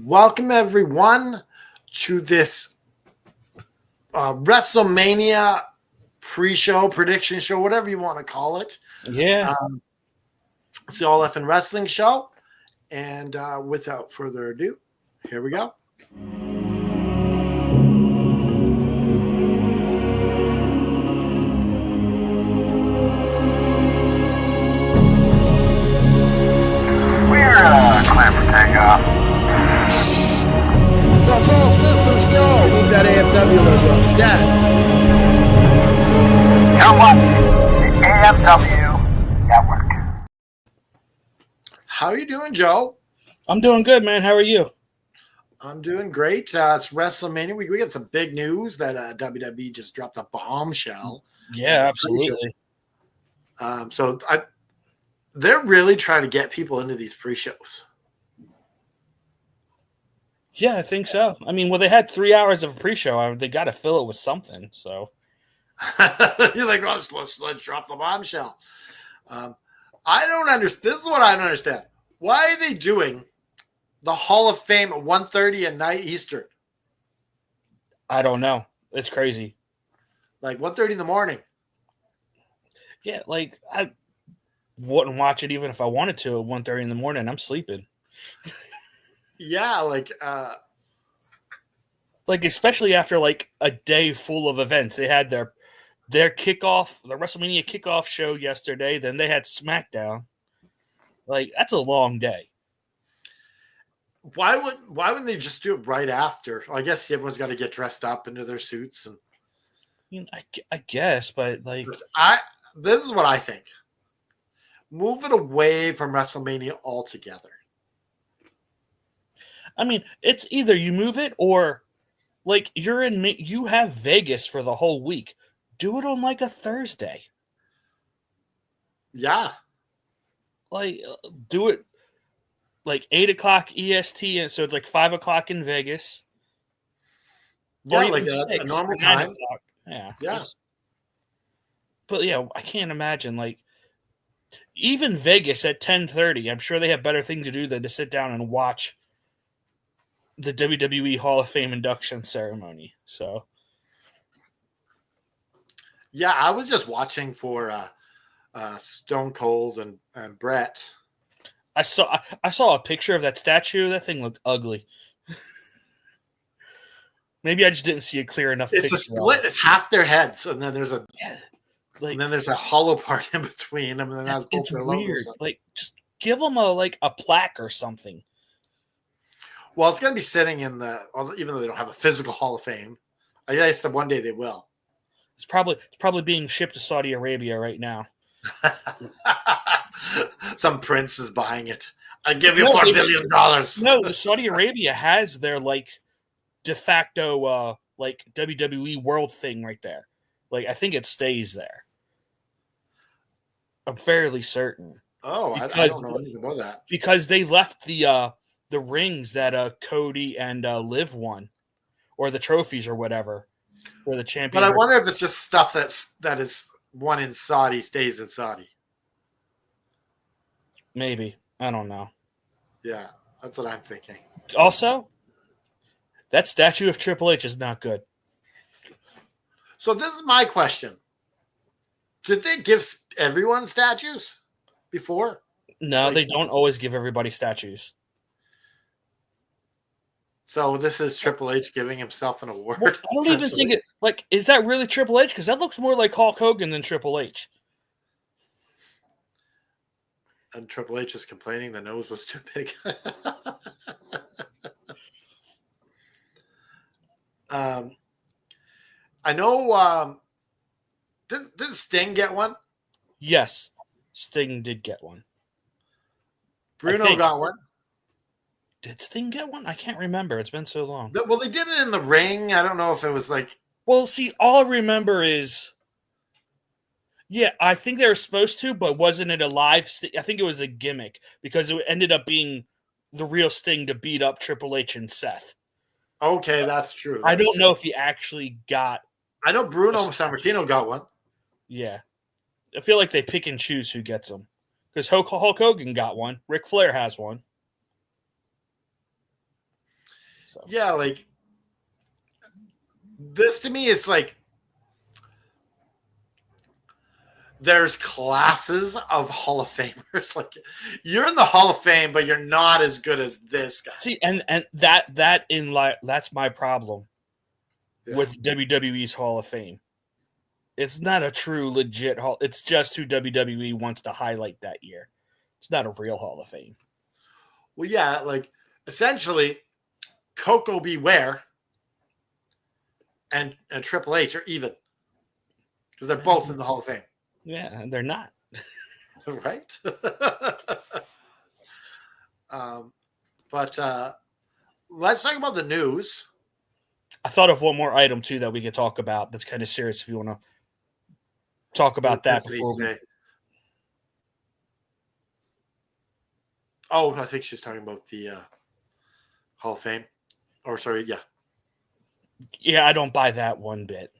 Welcome, everyone, to this Wrestlmania pre-show, prediction show, whatever you want to call it. Yeah. It's the All Effing Wrestling Show. And without further ado, here we go. We're clear for takeoff. That's all systems go. Move that AFW logo. Stat. You're watching the AFW Network. How are you doing, Joe? I'm doing good, man. How are you? I'm doing great. It's Wrestlemania. We got some big news that WWE just dropped a bombshell. Yeah, absolutely. They're really trying to get people into these pre-shows. Yeah, I think so. I mean, well, they had 3 hours of a pre-show. They got to fill it with something. So You're like, oh, let's drop the bombshell. I don't understand. This is what I don't understand. Why are they doing the Hall of Fame at 1:30 at night Eastern? I don't know. It's crazy. Like 1:30 in the morning. Yeah, like I wouldn't watch it even if I wanted to at 1:30 in the morning. I'm sleeping. Yeah, like especially after like a day full of events. They had their kickoff, the WrestleMania kickoff show yesterday. Then they had SmackDown. Like, that's a long day. why wouldn't they just do it right after? I guess everyone's got to get dressed up into their suits and I mean, I guess, but like this is what I think. Move it away from WrestleMania altogether. I mean, it's either you move it or like you have Vegas for the whole week. Do it on like a Thursday. Yeah. Like do it like 8:00 EST, and so it's like 5:00 in Vegas. Yeah, or like even a normal 9 time. o'clock. Yeah. Yeah. But yeah, I can't imagine like even Vegas at 10:30. I'm sure they have better things to do than to sit down and watch the WWE Hall of Fame induction ceremony. So Yeah, I was just watching for Stone Cold and Brett. I saw a picture of that statue. That thing looked ugly. Maybe I just didn't see a clear enough. It's a split. It's half their heads, and then there's and then there's a hollow part in between them, and then that's both their weird. logos. Like, just give them a plaque or something. Well, it's going to be sitting in even though they don't have a physical Hall of Fame. I guess that one day they will. It's probably being shipped to Saudi Arabia right now. Some prince is buying it. I give you $4 billion. No, the Saudi Arabia has their like de facto like WWE world thing right there. Like, I think it stays there. I'm fairly certain. Oh, I don't know anything about that. Because they left the rings that Cody and Liv won, or the trophies or whatever for the champion. But I wonder if it's just stuff that is won in Saudi stays in Saudi. Maybe. I don't know. Yeah, that's what I'm thinking. Also, that statue of Triple H is not good. So this is my question. Did they give everyone statues before? No, they don't always give everybody statues. So this is Triple H giving himself an award. Well, I don't even think it like, is that really Triple H? Because that looks more like Hulk Hogan than Triple H. And Triple H is complaining the nose was too big. I know. Did Sting get one? Yes, Sting did get one. Bruno got one. Did Sting get one? I can't remember. It's been so long. Well, they did it in the ring. I don't know if it was like. Well, see, all I remember is. Yeah, I think they were supposed to, but wasn't it a live Sting? I think it was a gimmick because it ended up being the real Sting to beat up Triple H and Seth. Okay, that's true. I don't know if he actually got. I know Bruno Sammartino got one. Yeah. I feel like they pick and choose who gets them. Because Hulk Hogan got one. Ric Flair has one. So Yeah, like this to me is like there's classes of Hall of Famers. Like you're in the Hall of Fame, but you're not as good as this guy. see, and that's my problem Yeah. with WWE's Hall of Fame. It's not a true legit hall. It's just who WWE wants to highlight that year. It's not a real Hall of Fame. Well, yeah, like essentially, Coco Beware and Triple H are even because they're both in the Hall of Fame, Yeah, they're not. right? But let's talk about the news. I thought of one more item too that we could talk about. That's kind of serious. If you want to talk about that before we. Oh, I think she's talking about the Hall of Fame. Or sorry, yeah. Yeah, I don't buy that one bit.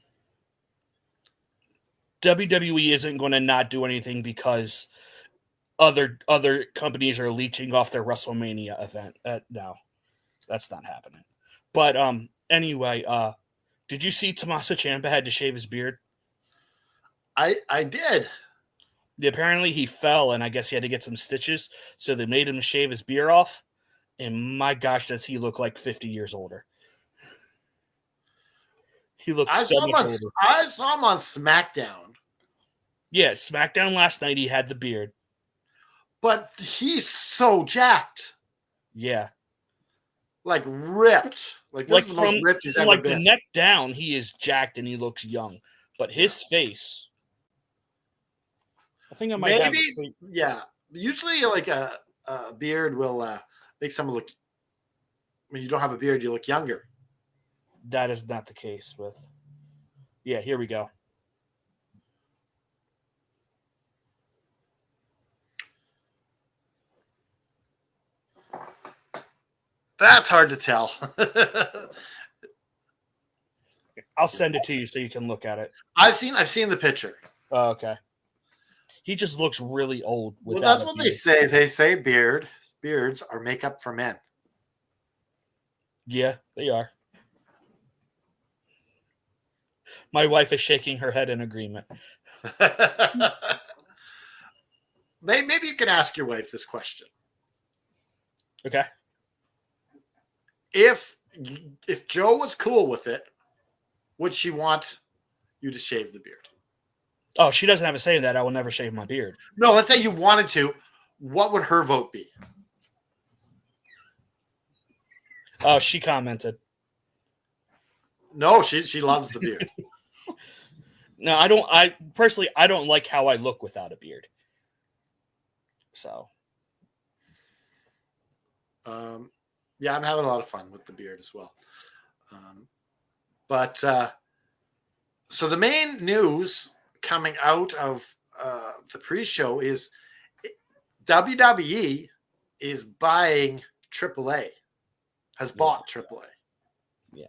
WWE isn't going to not do anything because other companies are leeching off their WrestleMania event. No, that's not happening. But anyway, did you see Tommaso Ciampa had to shave his beard? I did. Apparently he fell, and I guess he had to get some stitches, so they made him shave his beard off. And my gosh, does he look like 50 years older? He looks so much older. I saw him on SmackDown. Yeah, SmackDown last night he had the beard. But he's so jacked. Yeah. Like ripped. Like this is the most ripped he's ever been. The neck down, he is jacked and he looks young. But his face, I think I might have. Yeah. Usually, like a beard will make someone look. When you don't have a beard, you look younger. That is not the case with. Yeah, here we go. That's hard to tell. I'll send it to you so you can look at it. I've seen the picture. Oh, okay. He just looks really old. Well, that's what they say. They say beards are makeup for men. Yeah, they are. My wife is shaking her head in agreement. Maybe you can ask your wife this question. Okay. If Joe was cool with it, would she want you to shave the beard? Oh, she doesn't have a say in that. I will never shave my beard. No, let's say you wanted to. What would her vote be? Oh, she commented. No, she loves the beard. No, I don't. I personally don't like how I look without a beard. So, yeah, I'm having a lot of fun with the beard as well. But so the main news coming out of the pre-show is WWE is buying AAA, has bought AAA. Yeah.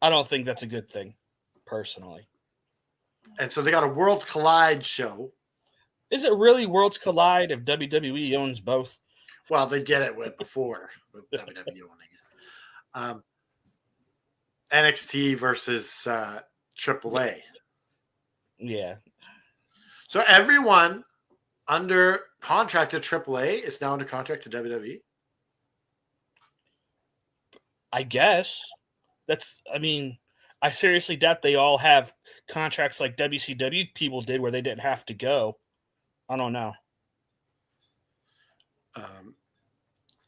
I don't think that's a good thing, personally. And so they got a Worlds Collide show. Is it really Worlds Collide if WWE owns both? Well, they did it before with WWE owning it. NXT versus AAA. Yeah. So everyone under contract to AAA is now under contract to WWE? I guess. I seriously doubt they all have contracts like WCW people did where they didn't have to go. I don't know.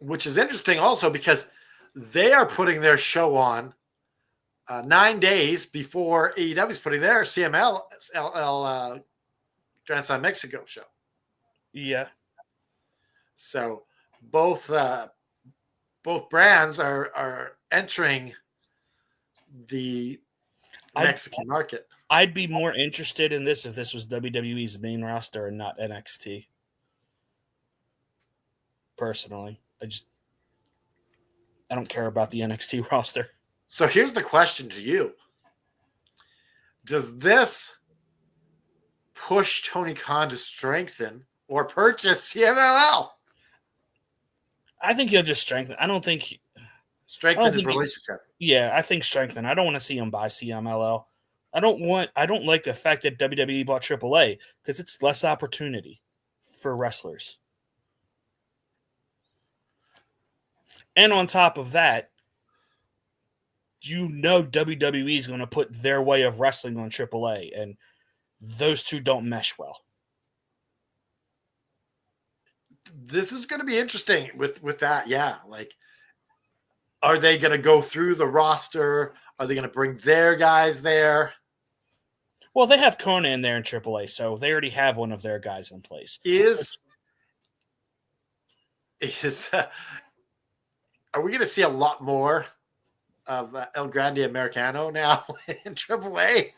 Which is interesting also because they are putting their show on 9 days before AEW is putting their CML Grand Slam Mexico show. Yeah. So both brands are entering the Mexican market. I'd be more interested in this if this was WWE's main roster and not NXT. Personally, I don't care about the NXT roster. So here's the question to you. Does this push Tony Khan to strengthen or purchase CMLL? I think he'll just strengthen. I don't think Strengthen his relationship. Yeah, I think strengthen. I don't want to see him buy CMLL. I don't like the fact that WWE bought AAA because it's less opportunity for wrestlers. And on top of that, WWE is going to put their way of wrestling on AAA, and those two don't mesh well. This is going to be interesting with that. Yeah, like, are they going to go through the roster? Are they going to bring their guys there? Well, they have Conan there in AAA, so they already have one of their guys in place. Are we going to see a lot more of El Grande Americano now in AAA?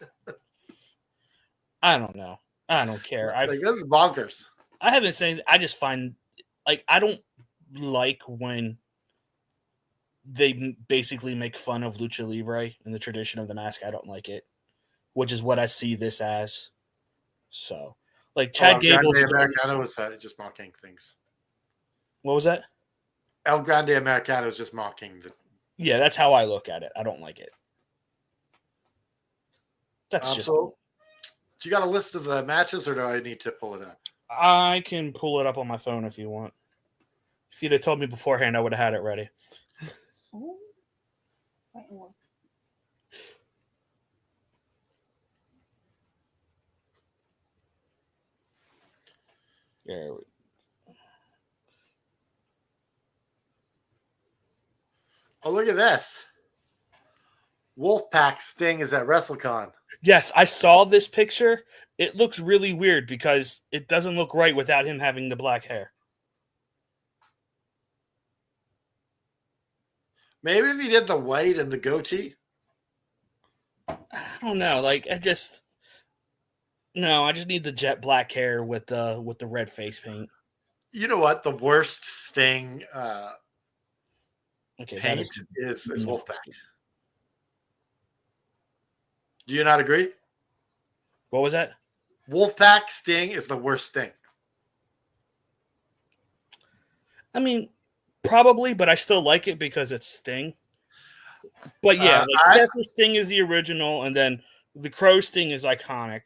I don't know. I don't care. Like, this is bonkers. I haven't said. I just find, like, I don't like when they basically make fun of Lucha Libre and the tradition of the mask. I don't like it, which is what I see this as. So, like, Chad Gable's Americano was just mocking things. What was that? El Grande Americano is just mocking the. Yeah, that's how I look at it. I don't like it. That's just. So, do you got a list of the matches, or do I need to pull it up? I can pull it up on my phone if you want. If you'd have told me beforehand, I would have had it ready. There we Oh, look at this. Wolfpack Sting is at WrestleCon. Yes, I saw this picture. It looks really weird because it doesn't look right without him having the black hair. Maybe if he did the white and the goatee. I don't know. Like, I just need the jet black hair with the red face paint. You know what? The worst Sting Okay, paint is Wolfpack. Do you not agree? What was that? Wolfpack Sting is the worst Sting. I mean, probably, but I still like it because it's Sting. But yeah, Steph's Sting is the original, and then the Crow Sting is iconic.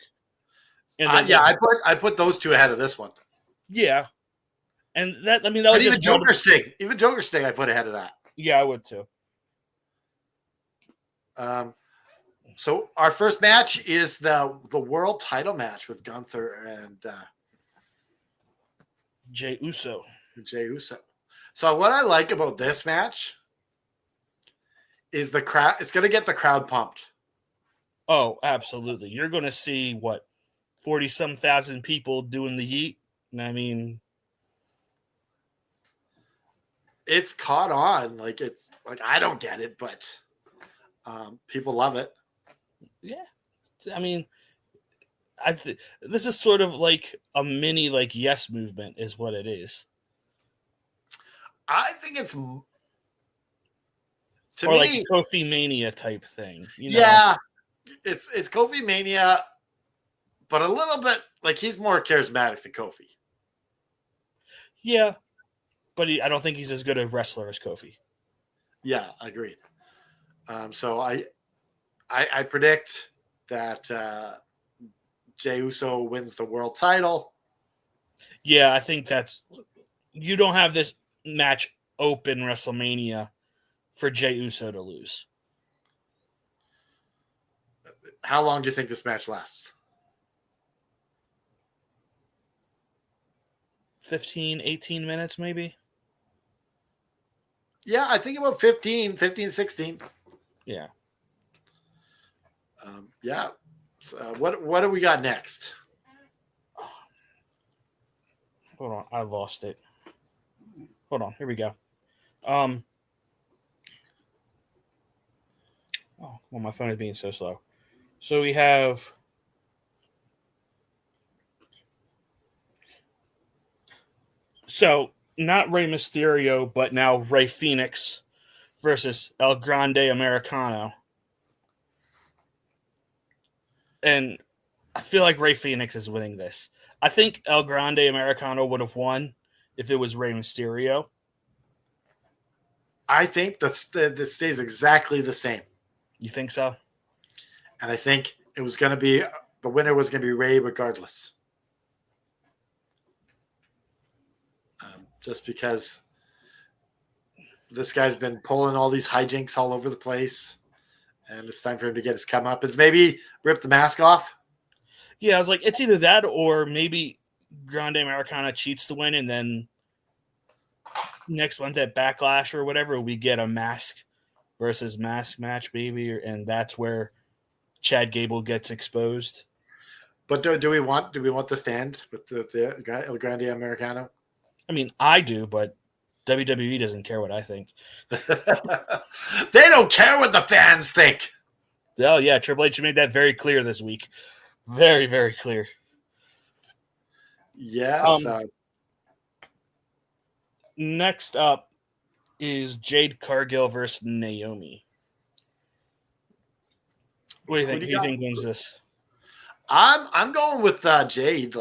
And then I put those two ahead of this one. Yeah, and that was but even Joker Sting. Even Joker Sting, I put ahead of that. Yeah, I would too. So our first match is the world title match with Gunther and Jey Uso. So what I like about this match is the crowd. It's going to get the crowd pumped. Oh, absolutely! You're going to see 40-some thousand people doing the yeet. I mean, it's caught on. Like, it's like, I don't get it, but people love it. Yeah, I mean, this is sort of like a mini Yes movement, is what it is. I think it's or me, like a Kofi Mania type thing. Yeah, it's Kofi Mania, but a little bit like he's more charismatic than Kofi. Yeah, but I don't think he's as good a wrestler as Kofi. Yeah, agreed. So I predict that Jey Uso wins the world title. Yeah, I think you don't have this match open WrestleMania for Jey Uso to lose. How long do you think this match lasts? 15, 18 minutes, maybe? Yeah, I think about 15, 16. Yeah. Yeah. So, what do we got next? Hold on, I lost it. Hold on, here we go. My phone is being so slow. So we have not Rey Mysterio, but now Rey Fenix versus El Grande Americano. And I feel like Rey Fenix is winning this. I think El Grande Americano would have won if it was Rey Mysterio. I think that stays exactly the same. You think so? And I think it was going to be the winner was going to be Ray regardless. Just because this guy's been pulling all these hijinks all over the place, and it's time for him to get his comeuppance. Maybe rip the mask off. Yeah, I was like, it's either that or maybe Grande Americana cheats to win, and then next month at Backlash or whatever, we get a mask versus mask match, maybe, and that's where Chad Gable gets exposed. But do we want the stand with the El Grande Americano? I mean, I do, but WWE doesn't care what I think. They don't care what the fans think. Oh yeah, Triple H made that very clear this week. Very, very clear. Yes. Next up is Jade Cargill versus Naomi. What do you think? Who do you think wins this? I'm going with Jade.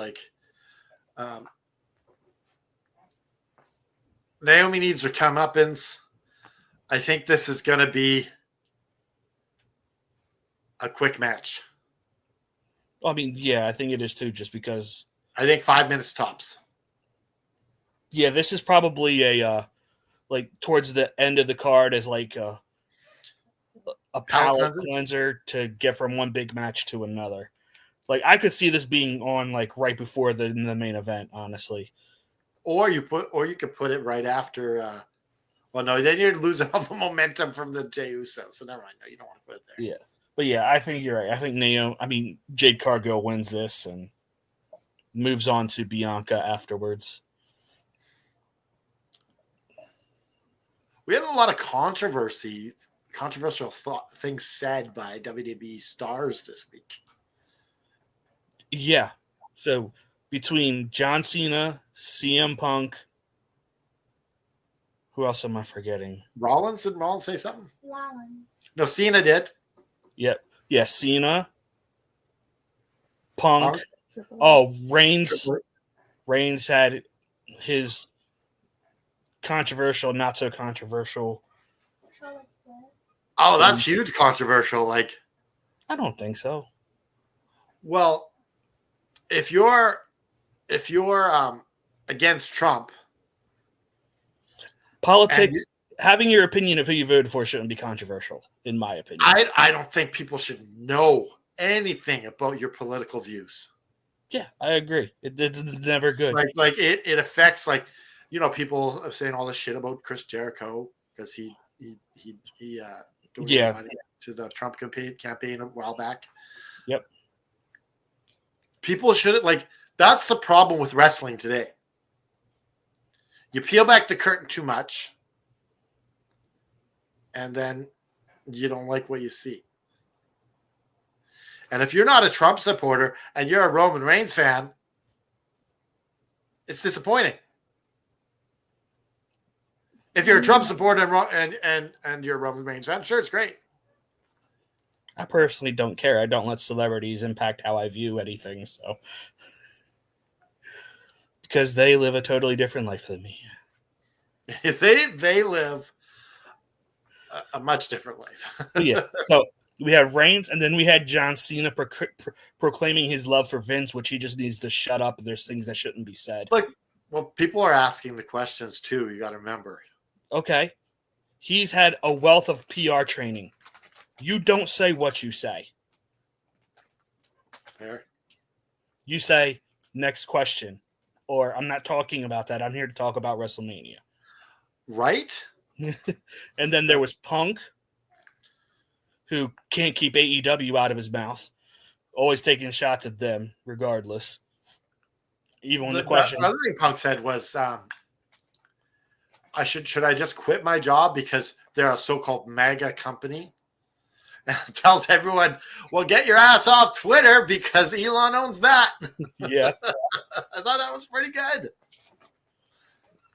Naomi needs her comeuppance. I think this is going to be a quick match. I mean, yeah, I think it is too, just because. I think 5 minutes tops. Yeah, this is probably a towards the end of the card as like a palate cleanser to get from one big match to another. Like I could see this being on like right before the main event, honestly. Or you could put it right after. Well, no, then you're losing all the momentum from the Jey Uso. So never mind. No, you don't want to put it there. Yeah, but yeah, I think you're right. I think Jade Cargill wins this and moves on to Bianca afterwards. We had a lot of controversial things said by WWE stars this week. Yeah. So between John Cena, CM Punk, who else am I forgetting? Rollins? Did Rollins say something? Rollins. No, Cena did. Yep. Yeah, Cena, Punk. Oh, Reigns. Reigns had his controversial, not so controversial. Oh, that's huge controversial. I don't think so. Well, if you're against Trump, politics, having your opinion of who you voted for shouldn't be controversial, in my opinion. I don't think people should know anything about your political views. Yeah, I agree. It's never good. It affects people are saying all this shit about Chris Jericho because he donated money to the Trump campaign a while back. Yep. People shouldn't that's the problem with wrestling today. You peel back the curtain too much, and then you don't like what you see. And if you're not a Trump supporter and you're a Roman Reigns fan, it's disappointing. If you're a Trump supporter and you're a Roman Reigns fan, sure, it's great. I personally don't care. I don't let celebrities impact how I view anything, so because they live a totally different life than me. If they live a much different life. Yeah. So we have Reigns, and then we had John Cena proclaiming his love for Vince, which he just needs to shut up. There's things that shouldn't be said. Well, people are asking the questions too. You got to remember. Okay. He's had a wealth of PR training. You don't say what you say. Fair. You say, next question. Or I'm not talking about that. I'm here to talk about WrestleMania. Right? And then there was Punk, who can't keep AEW out of his mouth. Always taking shots at them, regardless. Even when the question... The other thing Punk said was, should I just quit my job because they're a so-called MAGA company? And tells everyone, well, get your ass off Twitter because Elon owns that. Yeah. I thought that was pretty good.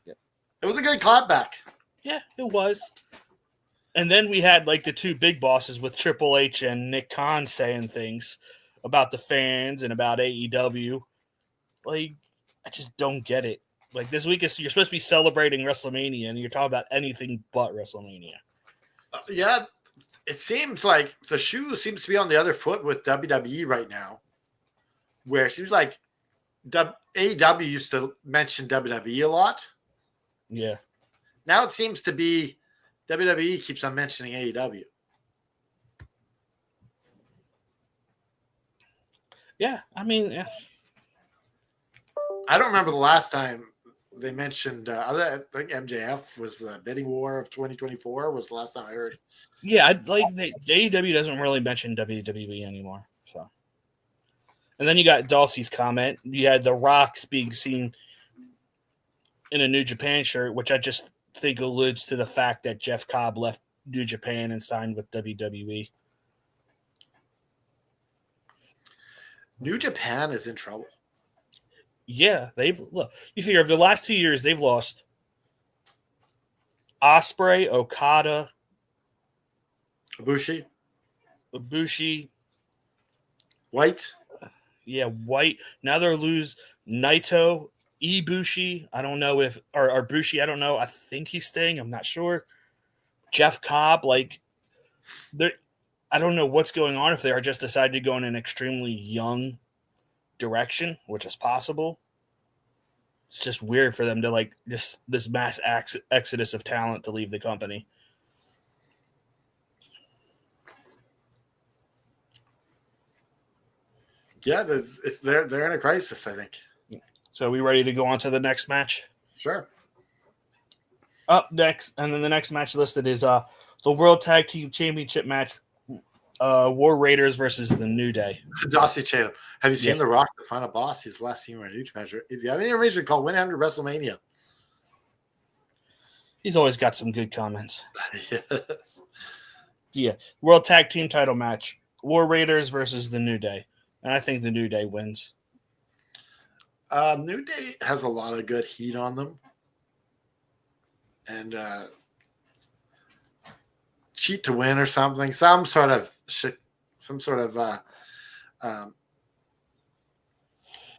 Yeah. It was a good clapback. Yeah, it was. And then we had the two big bosses with Triple H and Nick Khan saying things about the fans and about AEW. I just don't get it. Like this week is you're supposed to be celebrating WrestleMania, and you're talking about anything but WrestleMania. Yeah, it seems like the shoe seems to be on the other foot with WWE right now, where it seems like AEW used to mention WWE a lot. Yeah. Now it seems to be WWE keeps on mentioning AEW. Yeah, I mean, I don't remember the last time they mentioned. I think MJF was the bidding war of 2024 was the last time I heard. yeah, AEW doesn't really mention WWE anymore. So, and then you got Dulcie's comment. You had the Rocks being seen in a New Japan shirt, which I just think alludes to the fact that Jeff Cobb left New Japan and signed with WWE. New Japan is in trouble. Yeah, you figure of the last 2 years they've lost Osprey, Okada, Ibushi, White. Yeah, White. Now they'll lose Naito, Ibushi. I don't know if or Bushi. I don't know. I think he's staying. I'm not sure. Jeff Cobb, like, I don't know what's going on if they are just decided to go in an extremely young direction, which is possible. It's just weird for them to like this mass exodus of talent to leave the company. Yeah, they're in a crisis, I think. So are we ready to go on to the next match? Sure. Up next, and then the next match listed is the World Tag Team Championship match, War Raiders versus the New Day. Dossie Chatham. Have you seen The Rock, the final boss? He's last seen in a huge measure. If you have any information, call Win Under WrestleMania. He's always got some good comments. Yes. Yeah. World Tag Team title match, War Raiders versus the New Day. And I think the New Day wins. New Day has a lot of good heat on them. And cheat to win or something. Some sort of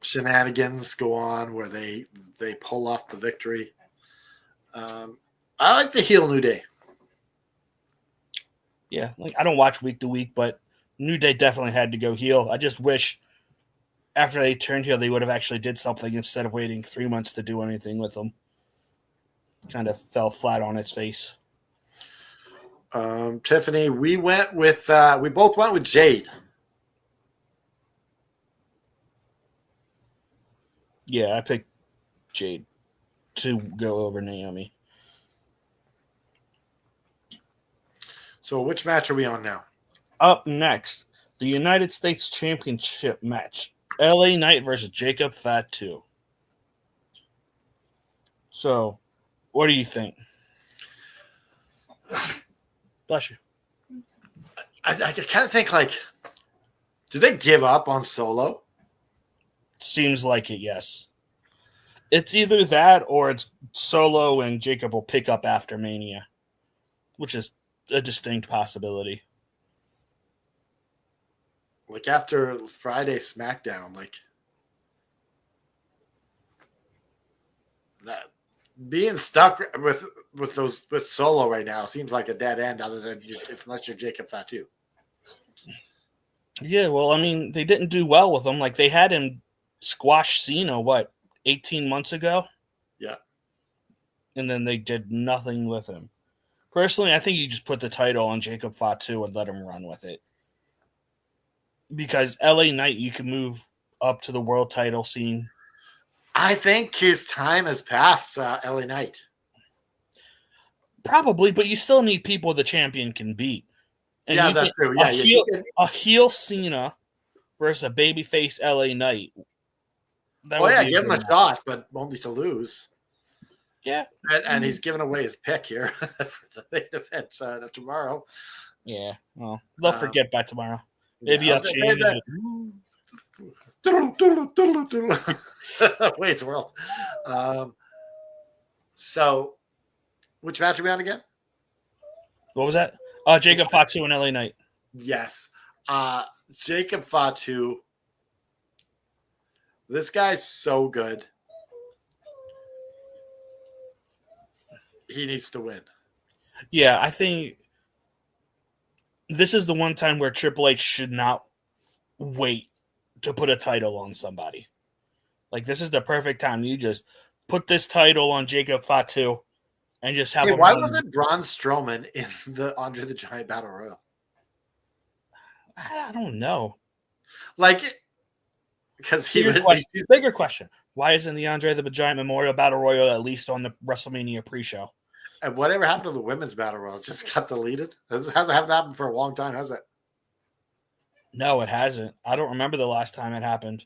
shenanigans go on where they pull off the victory. I like the heel New Day. Yeah, like I don't watch week to week, but New Day definitely had to go heel. I just wish after they turned heel, they would have actually did something instead of waiting 3 months to do anything with them. Kind of fell flat on its face. Tiffany, we both went with Jade. Yeah, I picked Jade to go over Naomi. So which match are we on now? Up next, the United States Championship match. LA Knight versus Jacob Fatu. So, what do you think? Bless you. I kind of think, like, do they give up on Solo? Seems like it, yes. It's either that or it's Solo and Jacob will pick up after Mania, which is a distinct possibility. Like after Friday SmackDown, like that being stuck with Solo right now seems like a dead end. Other than unless you're Jacob Fatu. Yeah, well, I mean, they didn't do well with him. Like they had him squash Cena 18 months ago? Yeah. And then they did nothing with him. Personally, I think you just put the title on Jacob Fatu and let him run with it. Because LA Knight, you can move up to the world title scene. I think his time has passed, LA Knight. Probably, but you still need people the champion can beat. And yeah, that's true. Yeah, a heel Cena versus a babyface LA Knight. Give him a shot, but only to lose. Yeah. And he's giving away his pick here for the main event tomorrow. Yeah, well, they'll forget by tomorrow. Maybe Yeah, I'll change it. Wade's World. So, which match are we on again? What was that? Jacob Fatu and LA Knight. Yes. Jacob Fatu. This guy's so good. he needs to win. Yeah, I think this is the one time where Triple H should not wait to put a title on somebody. Like, this is the perfect time. You just put this title on Jacob Fatu and just have Hey, him why run. wasn't Braun Strowman in the Andre the Giant Battle Royal? I don't know. Like, because he was Bigger question. Why isn't the Andre the Giant Memorial Battle Royal at least on the WrestleMania pre-show? And whatever happened to the women's battle royals just got deleted. This hasn't happened for a long time, has it? No, it hasn't. I don't remember the last time it happened.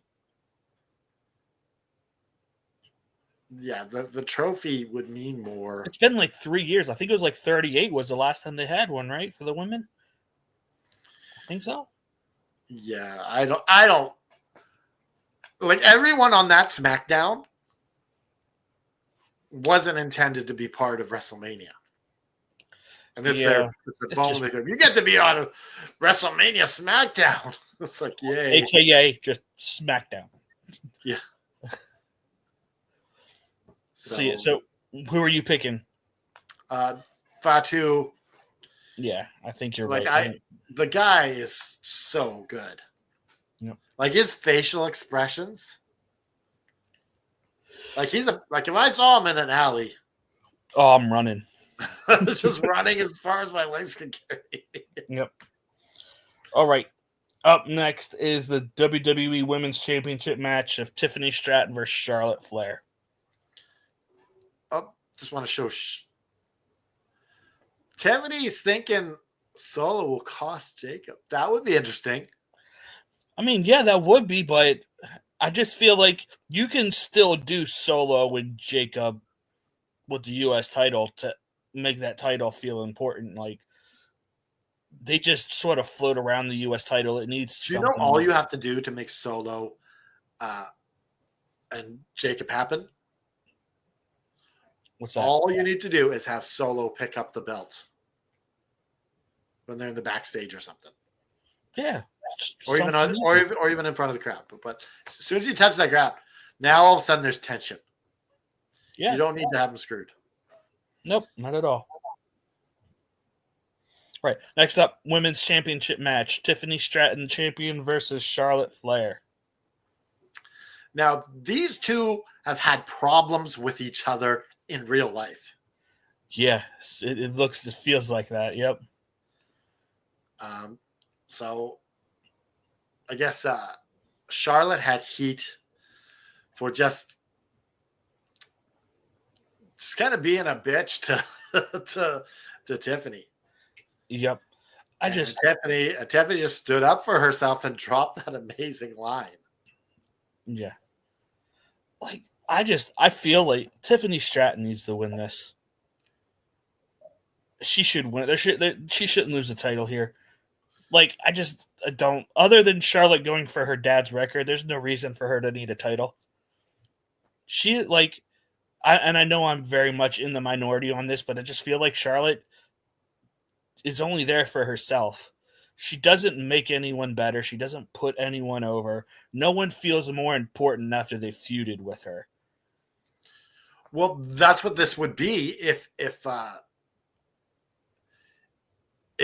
Yeah, the trophy would mean more. It's been like 3 years. I think it was like 38 was the last time they had one, right? For the women? I think so. Yeah, I don't like everyone on that SmackDown wasn't intended to be part of WrestleMania. And it's their bonus. You get to be on a WrestleMania SmackDown. It's like, yay. AKA just SmackDown. Yeah. So who are you picking? Fatu. Yeah, I think you're like right. The guy is so good. Yep. Like his facial expressions. Like if I saw him in an alley. Oh, I'm running. Just running as far as my legs can carry. Yep. All right. Up next is the WWE Women's Championship match of Tiffany Stratton versus Charlotte Flair. Oh, just want to show. Tiffany's thinking Solo will cost Jacob. That would be interesting. I mean, yeah, that would be, but I just feel like you can still do Solo with Jacob with the U.S. title to make that title feel important. Like, they just sort of float around the U.S. title. It needs. Do you know all you have to do to make Solo and Jacob happen? What's that? All you need to do is have Solo pick up the belt when they're in the backstage or something. Yeah. Or even in front of the crowd. But as soon as you touch that crowd, now all of a sudden there's tension. Yeah. You don't need to have them screwed. Nope, not at all. All right. Next up, women's championship match. Tiffany Stratton champion versus Charlotte Flair. Now, these two have had problems with each other in real life. Yeah, it feels like that. Yep. So I guess Charlotte had heat for just kind of being a bitch to Tiffany. Yep. Tiffany just stood up for herself and dropped that amazing line. Yeah. Like, I feel like Tiffany Stratton needs to win this. She should win. She shouldn't lose the title here. Like, I don't. Other than Charlotte going for her dad's record, there's no reason for her to need a title. I know I'm very much in the minority on this, but I just feel like Charlotte is only there for herself. She doesn't make anyone better. She doesn't put anyone over. No one feels more important after they feuded with her. Well, that's what this would be if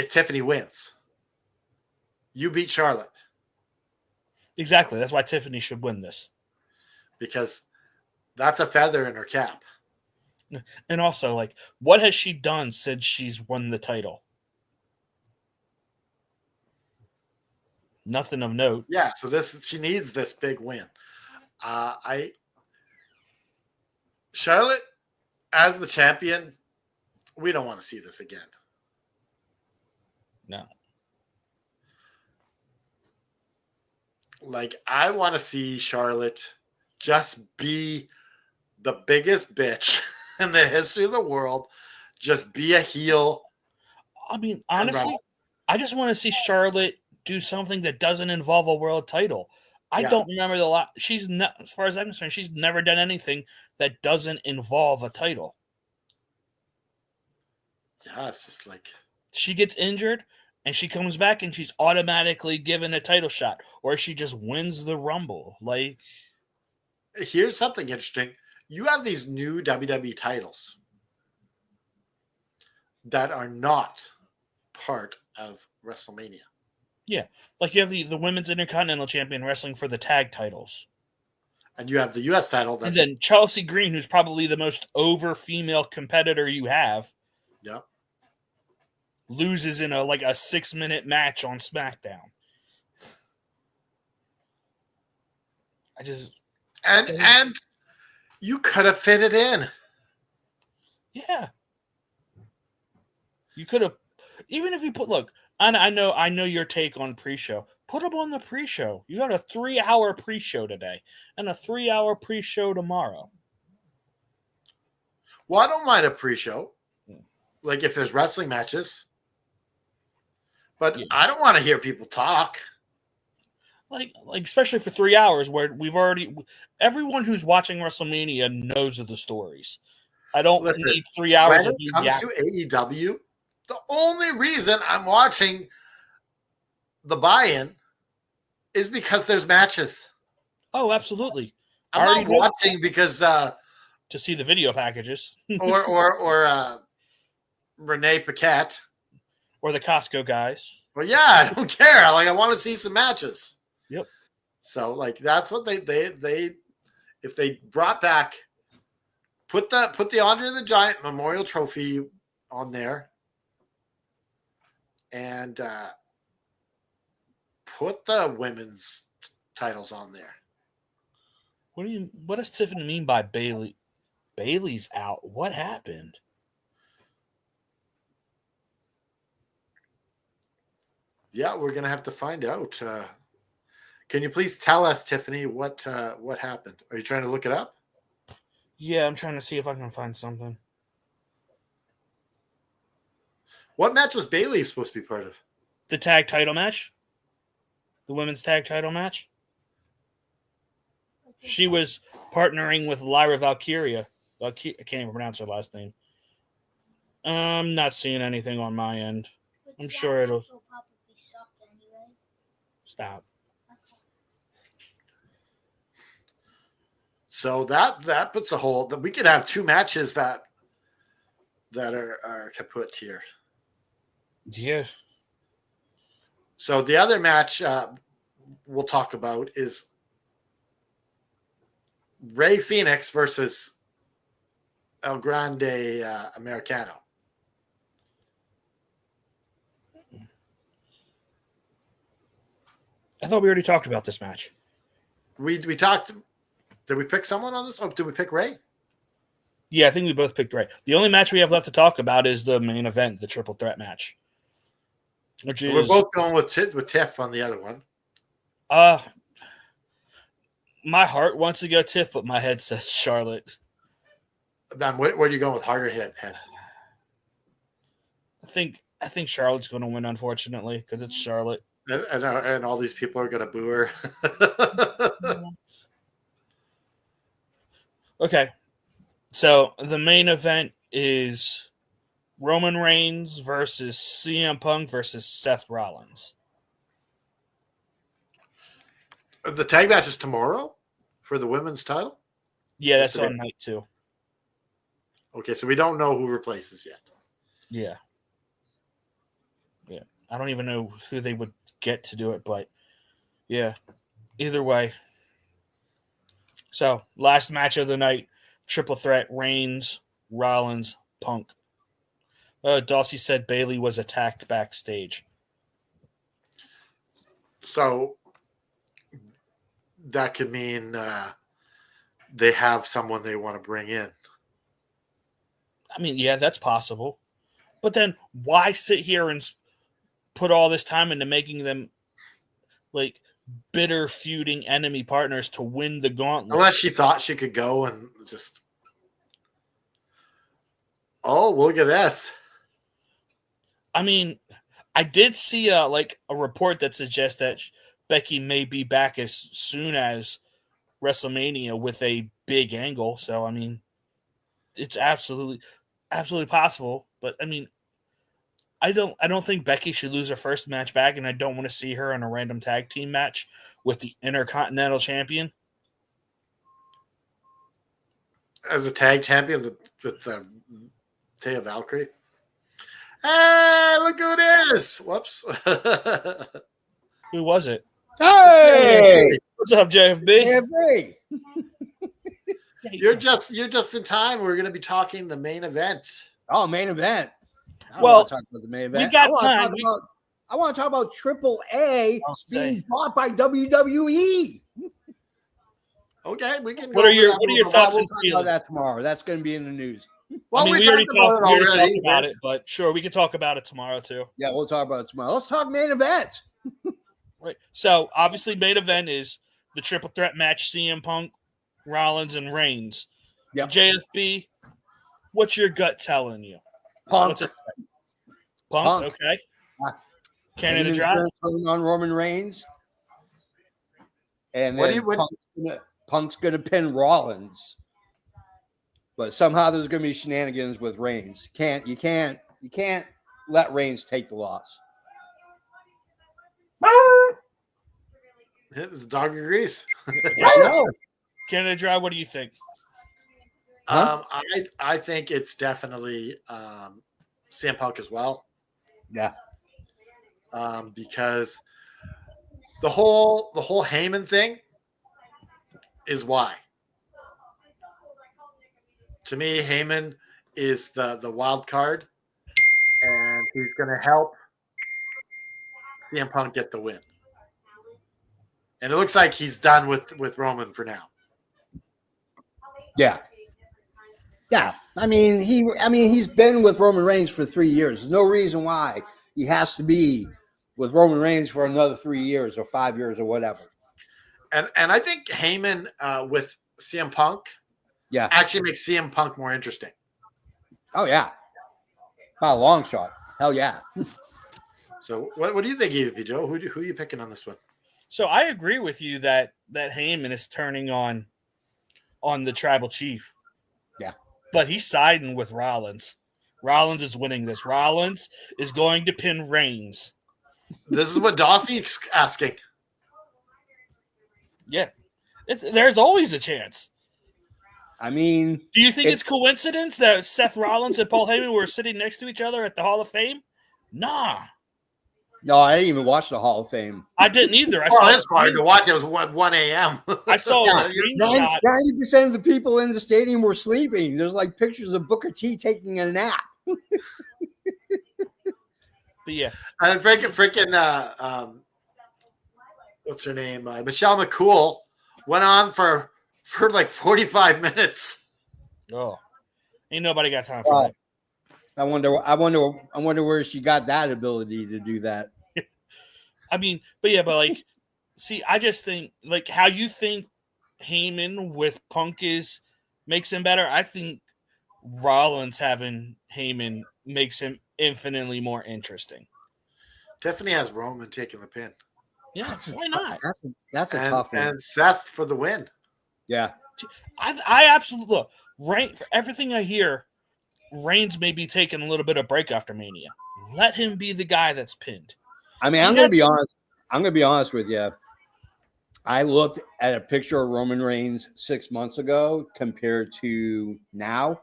Tiffany wins. You beat Charlotte. Exactly. That's why Tiffany should win this. Because that's a feather in her cap. And also, like, what has she done since she's won the title? Nothing of note. Yeah, so she needs this big win. Charlotte, as the champion, we don't want to see this again. No. Like, I want to see Charlotte just be the biggest bitch in the history of the world. Just be a heel. I mean, honestly, I just want to see Charlotte do something that doesn't involve a world title. I don't remember the lot. She's not, as far as I'm concerned, she's never done anything that doesn't involve a title. Yeah, it's just like she gets injured and she comes back and she's automatically given a title shot, or she just wins the Rumble. Like, here's something interesting. You have these new WWE titles. that are not part of WrestleMania. Yeah, like you have the women's Intercontinental Champion wrestling for the tag titles. And you have the U.S. title. And then Chelsea Green, who's probably the most over female competitor you have, yeah. loses in a 6-minute match on SmackDown. And you could have fit it in. Yeah. You could have, even if you I know your take on pre-show. Put them on the pre-show. You got a 3-hour pre-show today and a 3-hour pre-show tomorrow. Well, I don't mind a pre-show. Like if there's wrestling matches. But yeah. I don't want to hear people talk. Like especially for 3 hours where everyone who's watching WrestleMania knows of the stories. I don't need 3 hours of you. When it comes to AEW, the only reason I'm watching the buy-in is because there's matches. Oh, absolutely. I'm not watching because to see the video packages or Renee Paquette or the Costco guys. Well, yeah, I don't care. I want to see some matches. Yep. So that's what they if they brought back put the Andre the Giant Memorial Trophy on there and put the women's titles on there. What does Tiffany mean by Bailey? Bailey's out. What happened? Yeah, we're gonna have to find out. Can you please tell us, Tiffany, what happened? Are you trying to look it up? Yeah, I'm trying to see if I can find something. What match was Bailey supposed to be part of? The tag title match. The women's tag title match. She was partnering with Lyra Valkyria. I can't even pronounce her last name. I'm not seeing anything on my end. I'm sure it'll probably suck anyway. Stop. So that puts a hole that we could have 2 matches that are kaput here. Yeah. So the other match we'll talk about is Rey Fenix versus El Grande Americano. I thought we already talked about this match. We talked. Did we pick someone on this? Oh, did we pick Rey? Yeah, I think we both picked Rey. The only match we have left to talk about is the main event, the triple threat match. We're both going with Tiff on the other one. My heart wants to go Tiff, but my head says Charlotte. Where are you going with heart or head? I think Charlotte's going to win, unfortunately, because it's Charlotte. And all these people are going to boo her. Okay. So the main event is Roman Reigns versus CM Punk versus Seth Rollins. The tag match is tomorrow for the women's title? Yeah, that's on night 2. Okay, so we don't know who replaces yet. Yeah. Yeah. I don't even know who they would get to do it, but yeah. Either way. So, last match of the night, triple threat, Reigns, Rollins, Punk. Dulcie said Bailey was attacked backstage. So, that could mean they have someone they want to bring in. I mean, yeah, that's possible. But then why sit here and put all this time into making them bitter feuding enemy partners to win the gauntlet? Unless she thought she could go and just, oh, look at this. I mean, I did see a report that suggests that Becky may be back as soon as WrestleMania with a big angle. So, I mean, it's absolutely possible. But I mean, I don't think Becky should lose her first match back, and I don't want to see her in a random tag team match with the Intercontinental Champion. As a tag champion with Taya Valkyrie. Hey, look who it is. Whoops. Who was it? Hey, What's up, JFB? JFB. You're just in time. We're going to be talking the main event. Oh, main event. I don't Well, want to talk about the main event. we got I want time. I want to talk about Triple A I'll say. being bought by WWE. Okay, we can. What are your thoughts We'll and talk about feelings? that tomorrow. That's going to be in the news. Well, I mean, we already talked about it, but sure, we could talk about it tomorrow too. Yeah, we'll talk about it tomorrow. Let's talk main event. Right. So obviously, main event is the triple threat match: CM Punk, Rollins, and Reigns. Yep. JFB, what's your gut telling you? Punk. What's it say? Punk. Okay. Canada Heyman's Drive. gonna turn on Roman Reigns, and then Punk's gonna pin Rollins. But somehow there's gonna be shenanigans with Reigns. You can't let Reigns take the loss. The dog agrees. I know. Canada Drive. What do you think? I think it's definitely CM Punk as well. Yeah. Because the whole Heyman thing is why. To me, Heyman is the wild card, and he's going to help CM Punk get the win. And it looks like he's done with Roman for now. Yeah. Yeah. I mean, he's been with Roman Reigns for 3 years. There's no reason why he has to be with Roman Reigns for another 3 years or 5 years or whatever. And I think Heyman with CM Punk actually makes CM Punk more interesting. Oh, yeah. By a long shot. Hell yeah. So what do you think, Evie Joe? Who are you picking on this one? So I agree with you that Heyman is turning on the tribal chief. Yeah. But he's siding with Rollins. Rollins is winning this. Rollins is going to pin Reigns. This is what Dossie's asking. Yeah. There's always a chance. I mean, do you think it's coincidence that Seth Rollins and Paul Heyman were sitting next to each other at the Hall of Fame? Nah. No, I didn't even watch the Hall of Fame. I didn't either. It's hard to watch. It was 1 a.m. I saw a screenshot. 90% of the people in the stadium were sleeping. There's like pictures of Booker T taking a nap. But yeah. And freaking what's her name? Michelle McCool went on for like 45 minutes. Oh. Ain't nobody got time for that. I wonder where she got that ability to do that. I mean, but like, see, I just think like how you think Heyman with Punk makes him better. I think Rollins having Heyman makes him infinitely more interesting. Tiffany has Roman taking the pin. Yeah, why not? That's a tough one. And Seth for the win. Yeah, I absolutely look. Right, for everything I hear, Reigns may be taking a little bit of break after Mania. Let him be the guy that's pinned. I mean, I'm going to be honest with you. I looked at a picture of Roman Reigns 6 months ago compared to now.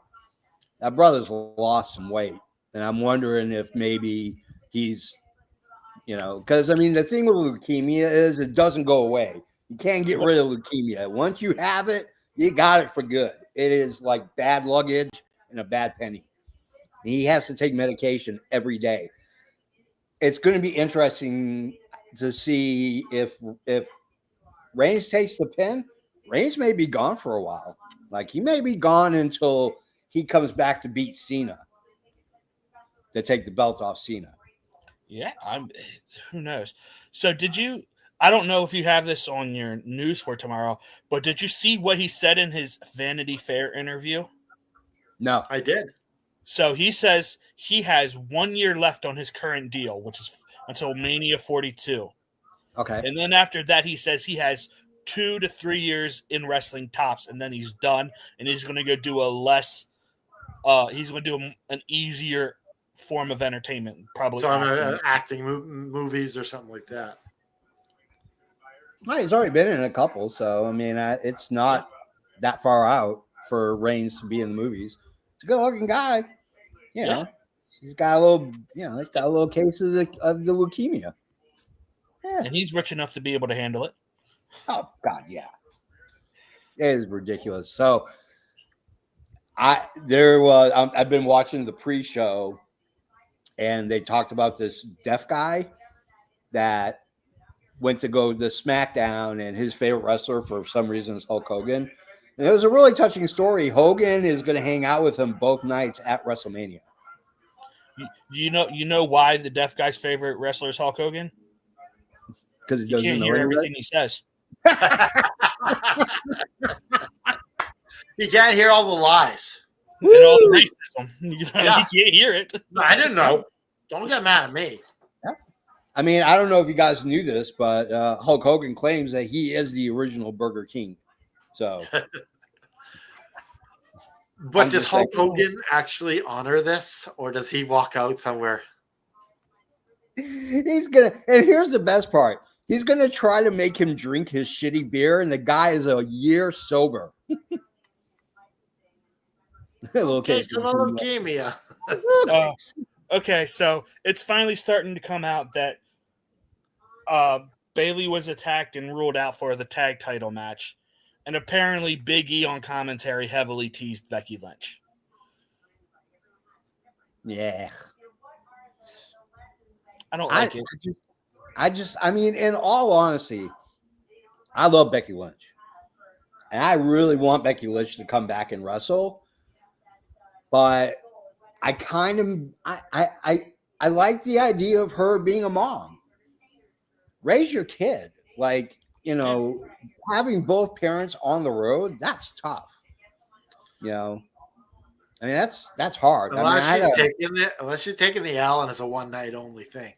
That brother's lost some weight. And I'm wondering if maybe he's, because I mean, the thing with leukemia is it doesn't go away. You can't get rid of leukemia. Once you have it, you got it for good. It is like bad luggage and a bad penny. He has to take medication every day. It's going to be interesting to see if Reigns takes the pin. Reigns may be gone for a while. Like he may be gone until he comes back to beat Cena, to take the belt off Cena. Yeah, who knows? So I don't know if you have this on your news for tomorrow, but did you see what he said in his Vanity Fair interview? No, I did. So he says he has 1 year left on his current deal, which is until Mania 42. Okay. And then after that, he says he has 2 to 3 years in wrestling tops, and then he's done, and he's going to go do he's going to do an easier form of entertainment, probably. So acting movies or something like that. Well, he's already been in a couple, so I mean, it's not that far out for Reigns to be in the movies. He's a good-looking guy, you know. He's got a little, he's got a little case of the leukemia. Yeah. And he's rich enough to be able to handle it. Oh God, yeah. It is ridiculous. So I've been watching the pre-show, and they talked about this deaf guy that went to go to SmackDown, and his favorite wrestler for some reason is Hulk Hogan. And it was a really touching story. Hogan is going to hang out with him both nights at WrestleMania. You know why the deaf guy's favorite wrestler is Hulk Hogan? Because he You doesn't can't know hear anything. everything he says. You can't hear all the lies. And all the racism. Yeah. You can't hear it. No, I didn't know. Don't get mad at me. I mean, I don't know if you guys knew this, but Hulk Hogan claims that he is the original Burger King. So, But I'm does just Hulk saying. Hogan actually honor this, or does he walk out somewhere? he's gonna, and here's the best part: he's gonna try to make him drink his shitty beer, and the guy is a year sober. Case of leukemia. Okay, so it's finally starting to come out that Bailey was attacked and ruled out for the tag title match. And apparently Big E on commentary heavily teased Becky Lynch. Yeah. I don't like it. I mean, in all honesty, I love Becky Lynch. And I really want Becky Lynch to come back and wrestle. But I kind of I like the idea of her being a mom. Raise your kid. Like, having both parents on the road, that's tough. I mean, that's hard. Unless she's taking the L and it's a one night only thing.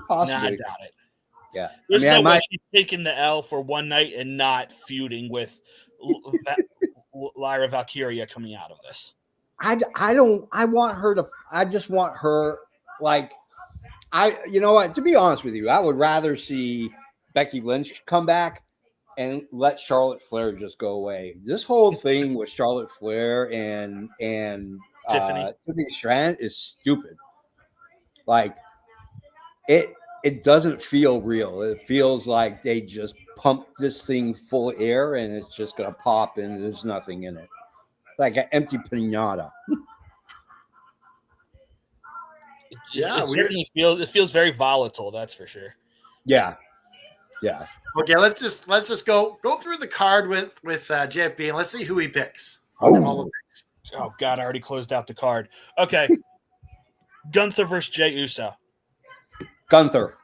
Possibly. Nah, I doubt it. Yeah. There's no way she's taking the L for one night and not feuding with Lyra Valkyria coming out of this. I just want her, like, you know what, to be honest with you, I would rather see Becky Lynch come back and let Charlotte Flair just go away. This whole thing with Charlotte Flair and Tiffany Stratton is stupid. Like, it doesn't feel real. It feels like they just pumped this thing full of air and it's just gonna pop and there's nothing in it. Like an empty pinata. Yeah, it certainly feels very volatile. That's for sure. Yeah. Okay, let's just go through the card with JFB and let's see who he picks. Oh God, I already closed out the card. Okay, Gunther versus Jey Uso. Gunther.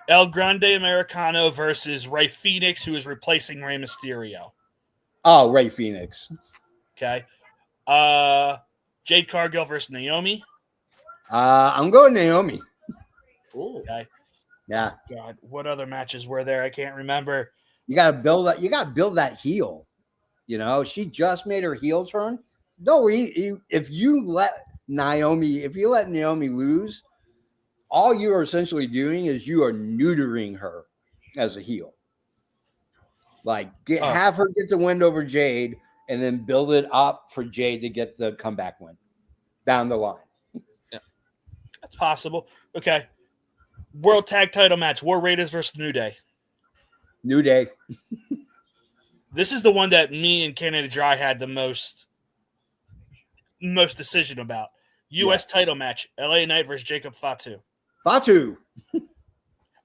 El Grande Americano versus Rey Fenix, who is replacing Rey Mysterio. Oh, Rey Fenix. Okay. Jade Cargill versus Naomi. I'm going Naomi. Ooh. Okay. Yeah. God, what other matches were there? I can't remember. You gotta build that heel. She just made her heel turn. No, if you let Naomi lose, all you are essentially doing is you are neutering her as a heel. Like, have her get the win over Jade and then build it up for Jade to get the comeback win down the line. Yeah, that's possible. Okay. World Tag Title match: War Raiders versus New Day. New Day. This is the one that me and Canada Dry had the most decision about. U.S. title match: LA Knight versus Jacob Fatu. Fatu.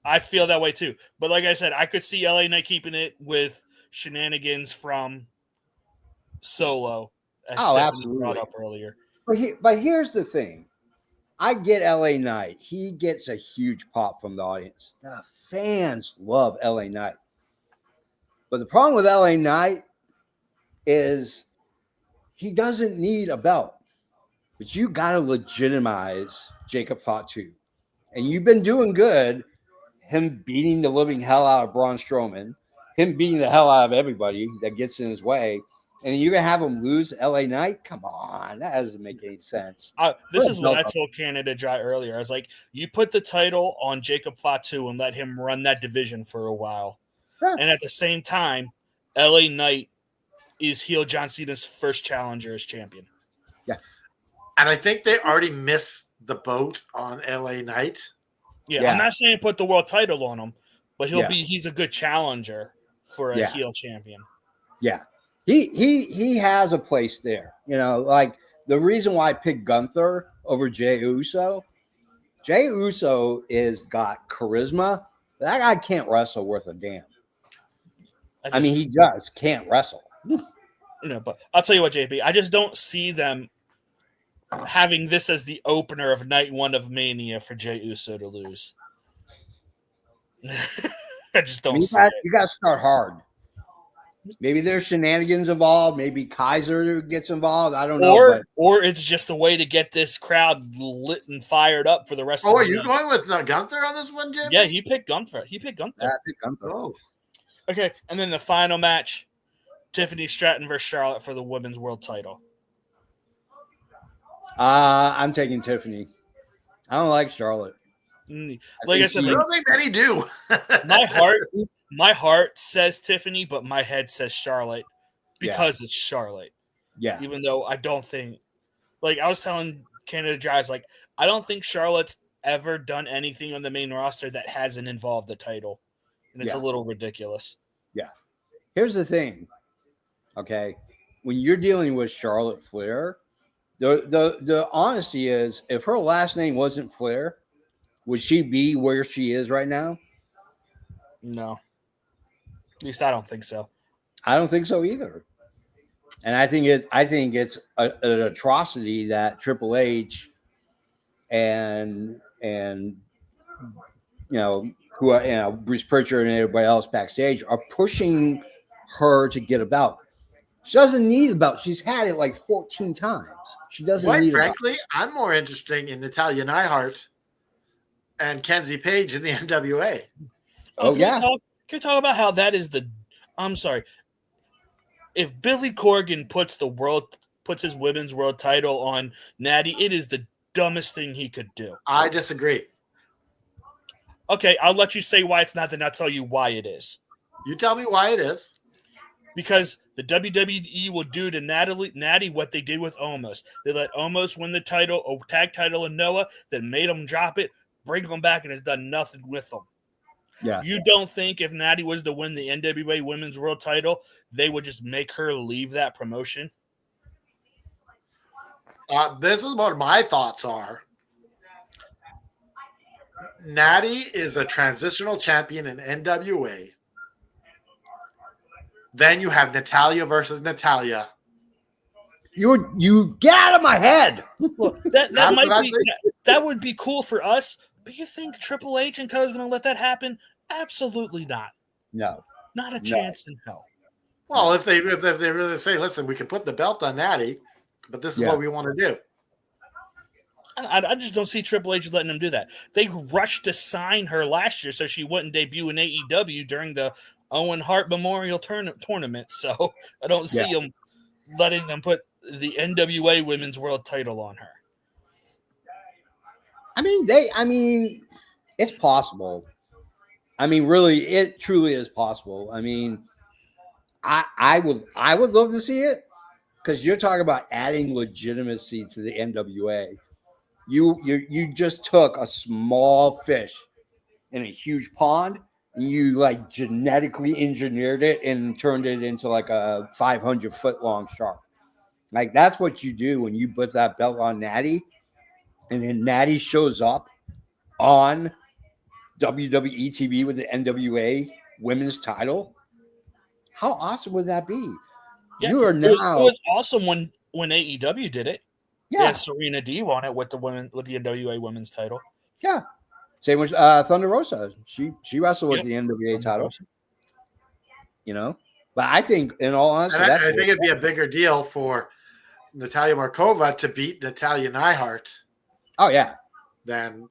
I feel that way too. But like I said, I could see LA Knight keeping it with shenanigans from Solo, as Tiffany brought up earlier. But here's the thing. I get LA Knight. He gets a huge pop from the audience. The fans love LA Knight. But the problem with LA Knight is he doesn't need a belt. But you got to legitimize Jacob Fatu. And you've been doing good. Him beating the living hell out of Braun Strowman, him beating the hell out of everybody that gets in his way, and you're going to have him lose LA Knight? Come on. That doesn't make any sense. This is what I told Canada Dry earlier. I was like, you put the title on Jacob Fatu and let him run that division for a while. Yeah. And at the same time, LA Knight is heel John Cena's first challenger as champion. Yeah. And I think they already missed the boat on LA Knight. Yeah, Yeah. I'm not saying put the world title on him, but Yeah. he's a good challenger for a Yeah. heel champion. Yeah. He has a place there. You know, like the reason why I picked Gunther over Jey Uso is got charisma. That guy can't wrestle worth a damn. I mean, he just can't wrestle. But I'll tell you what, JP, I just don't see them having this as the opener of night 1 of Mania for Jey Uso to lose. I just don't see it. You got to start hard. Maybe there's shenanigans involved. Maybe Kaiser gets involved. I don't know. Or it's just a way to get this crowd lit and fired up for the rest of the Oh, are you night. going with Gunther on this one, Jim? Yeah, he picked Gunther. Yeah, I picked Gunther. Oh. Okay, and then the final match, Tiffany Stratton versus Charlotte for the women's world title. I'm taking Tiffany. I don't like Charlotte. Like I said, I don't think many do. my heart says Tiffany, but my head says Charlotte because it's Charlotte. Yeah. Even though I don't think, like I was telling Canada Dries, like I don't think Charlotte's ever done anything on the main roster that hasn't involved the title, and it's a little ridiculous. Yeah. Here's the thing. Okay, when you're dealing with Charlotte Flair, the honesty is, if her last name wasn't Flair, would she be where she is right now? No. At least I don't think so. I don't think so either. And I think it's an atrocity that Triple H and Bruce Pritchard and everybody else backstage are pushing her to get a belt. She doesn't need a belt. She's had it like 14 times. She doesn't Quite need frankly, I'm more interested in Natalya Neidhart and Kenzie Page in the NWA. Oh, yeah. Can you talk about how that is I'm sorry. If Billy Corgan puts his women's world title on Natty, it is the dumbest thing he could do. I disagree. Okay, I'll let you say why it's not, then I'll tell you why it is. You tell me why it is. Because the WWE will do to Natty what they did with Omos. They let Omos win the title, a tag title in Noah, then made him drop it, bring him back, and has done nothing with them. Yeah. You don't think if Natty was to win the NWA Women's World title, they would just make her leave that promotion? This is what my thoughts are. Natty is a transitional champion in NWA. Then you have Natalya versus Natalya. You get out of my head. Well, that would be cool for us. But you think Triple H and Co is going to let that happen? Absolutely not. No, not a chance in hell. Well, if they really say, listen, we can put the belt on Natty, but this is what we want to do. I just don't see Triple H letting them do that. They rushed to sign her last year so she wouldn't debut in AEW during the Owen Hart Memorial Tournament. So I don't see them letting them put the NWA Women's World title on her. I mean, it's possible. I mean, really, it truly is possible. I mean, I would love to see it, because you're talking about adding legitimacy to the NWA. You just took a small fish in a huge pond, and you like genetically engineered it and turned it into like a 500-foot long shark. Like, that's what you do when you put that belt on Natty, and then Natty shows up on WWE TV with the NWA Women's title. How awesome would that be? Yeah, you are now. It was awesome when AEW did it. Yeah, Serena Deeb on it with the NWA Women's title. Yeah, same with Thunder Rosa. She wrestled with the NWA title. You know, but I think, in all honesty, I think it'd be a bigger deal for Natalia Markova to beat Natalya Neidhart. Oh yeah, than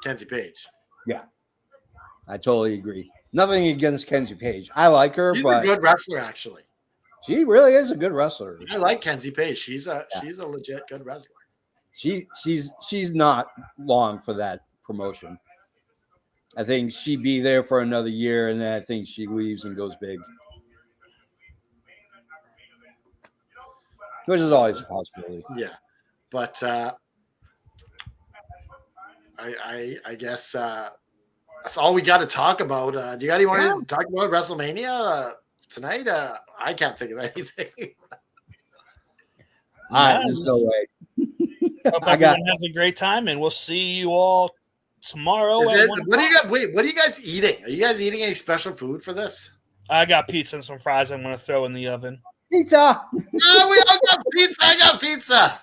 Kenzie Page. Yeah, I totally agree. Nothing against Kenzie Page. I like her, but she's a good wrestler, actually. She really is a good wrestler. I like Kenzie Page. She's a legit good wrestler. She's not long for that promotion. I think she'd be there for another year, and then I think she leaves and goes big. Which is always a possibility. Yeah. But I guess that's all we got to talk about. Do you got anyone to talk about WrestleMania tonight? I can't think of anything. There's no way. Hope everyone has a great time, and we'll see you all tomorrow. What do you got? Wait, what are you guys eating? Are you guys eating any special food for this? I got pizza and some fries I'm going to throw in the oven. Pizza. Oh, we all got pizza. I got pizza.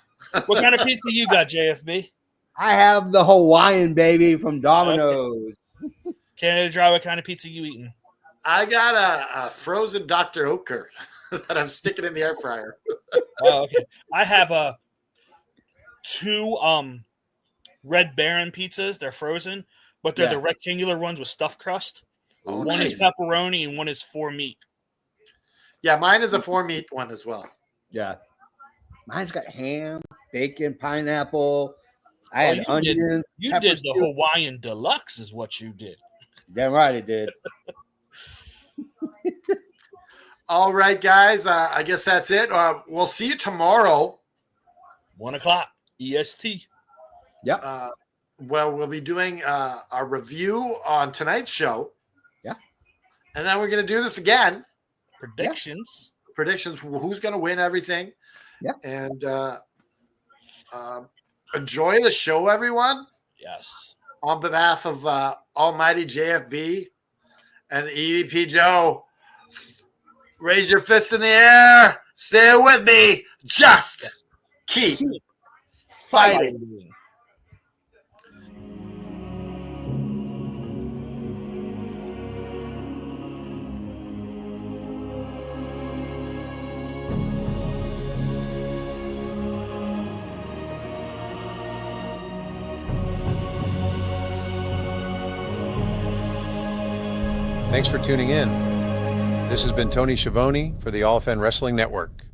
What kind of pizza you got, JFB? I have the Hawaiian baby from Domino's. Okay. Canada Dry, what kind of pizza you eating? I got a frozen Dr. Oetker that I'm sticking in the air fryer. Oh, okay. I have 2 Red Baron pizzas. They're frozen, but they're the rectangular ones with stuffed crust. Oh, one is pepperoni and one is 4 meat. Yeah, mine is a 4 meat one as well. Yeah. Mine's got ham, bacon, pineapple. I had onions. You did the Hawaiian Deluxe is what you did. Damn right it did. All right, guys. I guess that's it. We'll see you tomorrow. 1:00 EST. Yep. Well, we'll be doing our review on tonight's show. Yeah. And then we're going to do this again. Predictions. Yeah. Predictions. Who's going to win everything. Yeah. And enjoy the show, everyone. Yes. On behalf of Almighty JFB and EVP Joe, raise your fist in the air. Say it with me. Just keep fighting. Thanks for tuning in. This has been Tony Schiavone for the All Fan Wrestling Network.